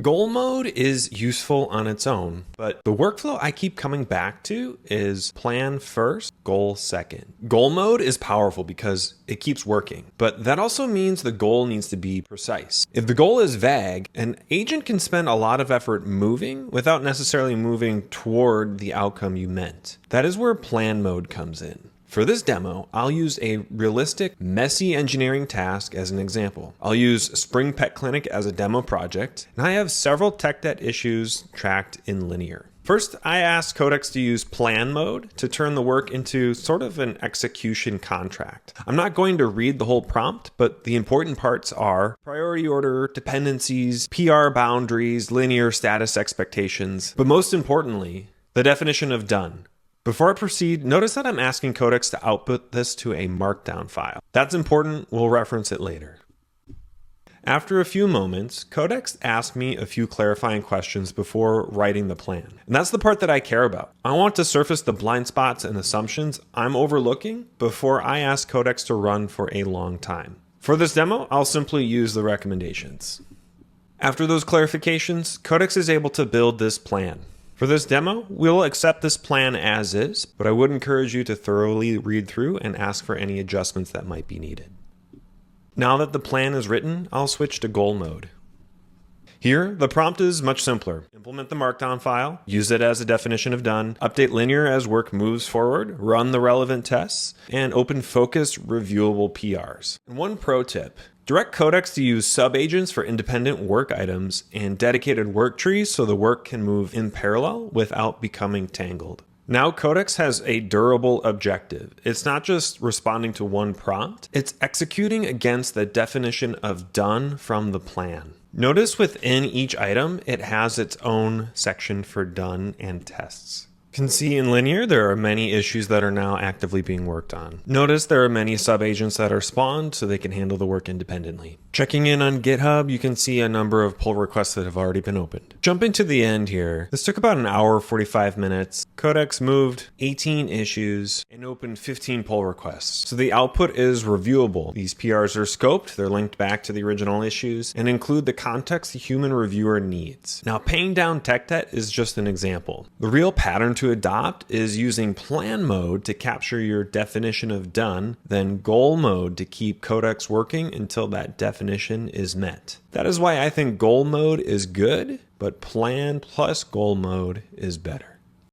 Goal mode is useful on its own, but the workflow I keep coming back to is plan first, goal second. Goal mode is powerful because it keeps working, but that also means the goal needs to be precise. If the goal is vague, an agent can spend a lot of effort moving without necessarily moving toward the outcome you meant. That is where plan mode comes in. For this demo, I'll use a realistic, messy engineering task as an example. I'll use Spring Pet Clinic as a demo project, and I have several tech debt issues tracked in linear. First, I asked Codex to use plan mode to turn the work into sort of an execution contract. I'm not going to read the whole prompt, but the important parts are priority order, dependencies, PR boundaries, linear status expectations, but most importantly, the definition of done. Before I proceed, notice that I'm asking Codex to output this to a markdown file. That's important, we'll reference it later. After a few moments, Codex asked me a few clarifying questions before writing the plan. And that's the part that I care about. I want to surface the blind spots and assumptions I'm overlooking before I ask Codex to run for a long time. For this demo, I'll simply use the recommendations. After those clarifications, Codex is able to build this plan. For this demo, we'll accept this plan as is, but I would encourage you to thoroughly read through and ask for any adjustments that might be needed. Now that the plan is written, I'll switch to goal mode. Here, the prompt is much simpler. Implement the markdown file, use it as a definition of done, update linear as work moves forward, run the relevant tests, and open focused reviewable PRs. And one pro tip. Direct Codex to use sub-agents for independent work items and dedicated work trees so the work can move in parallel without becoming tangled. Now Codex has a durable objective. It's not just responding to one prompt, it's executing against the definition of done from the plan. Notice within each item, it has its own section for done and tests. You can see in linear, there are many issues that are now actively being worked on. Notice there are many sub-agents that are spawned so they can handle the work independently. Checking in on GitHub, you can see a number of pull requests that have already been opened. Jumping to the end here, this took about an hour, 45 minutes. Codex moved 18 issues and opened 15 pull requests. So the output is reviewable. These PRs are scoped, they're linked back to the original issues, and include the context the human reviewer needs. Now, paying down tech debt is just an example. The real pattern to adopt is using plan mode to capture your definition of done, then goal mode to keep Codex working until that definition is met. That is why I think goal mode is good, but plan plus goal mode is better.